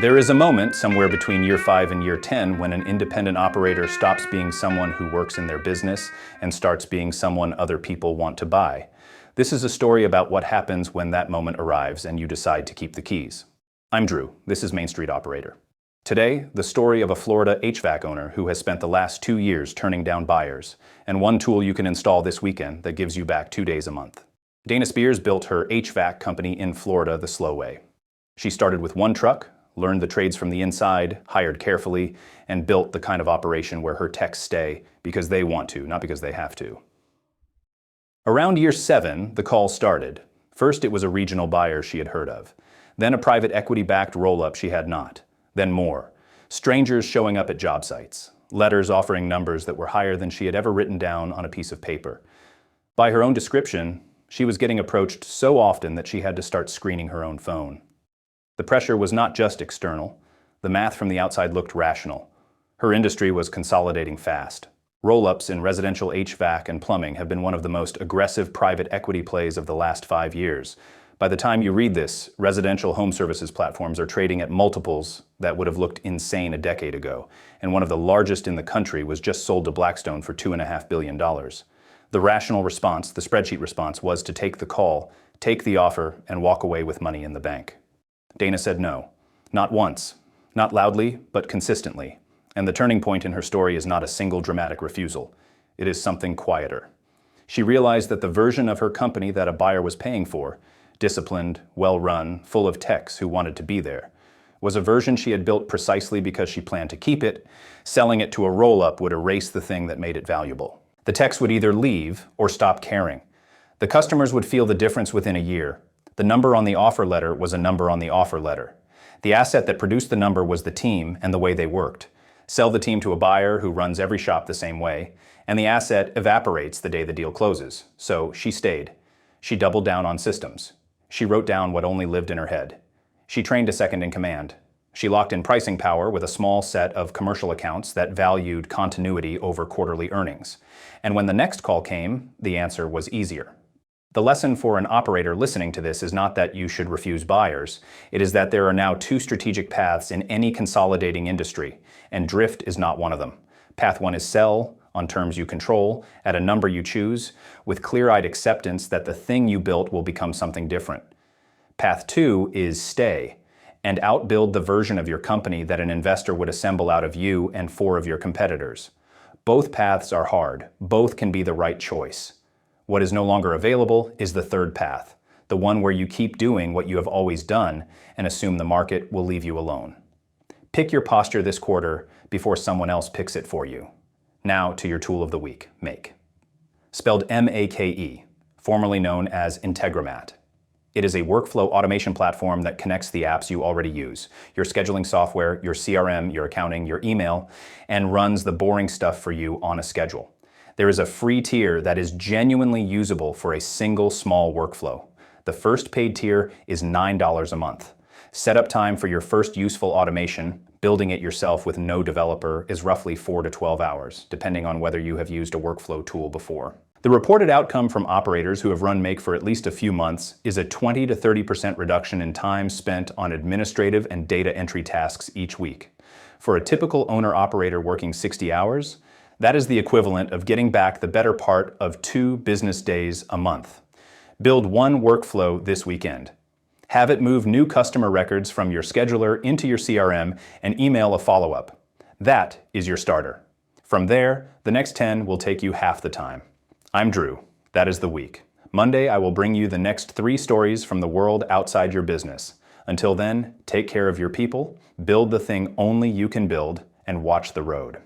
There is a moment somewhere between year 5 and year 10 when an independent operator stops being someone who works in their business and starts being someone other people want to buy. This is a story about what happens when that moment arrives and you decide to keep the keys. I'm Drew. This is Main Street Operator. Today, the story of a Florida HVAC owner who has spent the last 2 years turning down buyers, and one tool you can install this weekend that gives you back 2 days a month. Dana Spears built her HVAC company in Florida the slow way. She started with one truck, learned the trades from the inside, hired carefully, and built the kind of operation where her techs stay because they want to, not because they have to. Around year 7, the call started. First, it was a regional buyer she had heard of. Then a private equity-backed roll-up she had not. Then more. Strangers showing up at job sites. Letters offering numbers that were higher than she had ever written down on a piece of paper. By her own description, she was getting approached so often that she had to start screening her own phone. The pressure was not just external. The math from the outside looked rational. Her industry was consolidating fast. Roll-ups in residential HVAC and plumbing have been one of the most aggressive private equity plays of the last 5 years. By the time you read this, residential home services platforms are trading at multiples that would have looked insane a decade ago, and one of the largest in the country was just sold to Blackstone for $2.5 billion. The rational response, the spreadsheet response, was to take the call, take the offer, and walk away with money in the bank. Dana said no. Not once. Not loudly, but consistently. And the turning point in her story is not a single dramatic refusal. It is something quieter. She realized that the version of her company that a buyer was paying for, disciplined, well-run, full of techs who wanted to be there, was a version she had built precisely because she planned to keep it. Selling it to a roll-up would erase the thing that made it valuable. The techs would either leave or stop caring. The customers would feel the difference within a year. The number on the offer letter was a number on the offer letter. The asset that produced the number was the team and the way they worked. Sell the team to a buyer who runs every shop the same way, and the asset evaporates the day the deal closes. So she stayed. She doubled down on systems. She wrote down what only lived in her head. She trained a second in command. She locked in pricing power with a small set of commercial accounts that valued continuity over quarterly earnings. And when the next call came, the answer was easier. The lesson for an operator listening to this is not that you should refuse buyers. It is that there are now 2 strategic paths in any consolidating industry, and drift is not one of them. Path 1 is sell, on terms you control, at a number you choose, with clear-eyed acceptance that the thing you built will become something different. Path 2 is stay, and outbuild the version of your company that an investor would assemble out of you and 4 of your competitors. Both paths are hard. Both can be the right choice. What is no longer available is the third path, the one where you keep doing what you have always done and assume the market will leave you alone. Pick your posture this quarter before someone else picks it for you. Now to your tool of the week, Make. Spelled M-A-K-E, formerly known as Integromat. It is a workflow automation platform that connects the apps you already use, your scheduling software, your CRM, your accounting, your email, and runs the boring stuff for you on a schedule. There is a free tier that is genuinely usable for a single small workflow. The first paid tier is $9 a month. Setup time for your first useful automation, building it yourself with no developer, is roughly 4 to 12 hours, depending on whether you have used a workflow tool before. The reported outcome from operators who have run Make for at least a few months is a 20 to 30% reduction in time spent on administrative and data entry tasks each week. For a typical owner-operator working 60 hours, that is the equivalent of getting back the better part of 2 business days a month. Build one workflow this weekend. Have it move new customer records from your scheduler into your CRM and email a follow-up. That is your starter. From there, the next 10 will take you half the time. I'm Drew. That is the week. Monday, I will bring you the next 3 stories from the world outside your business. Until then, take care of your people, build the thing only you can build, and watch the road.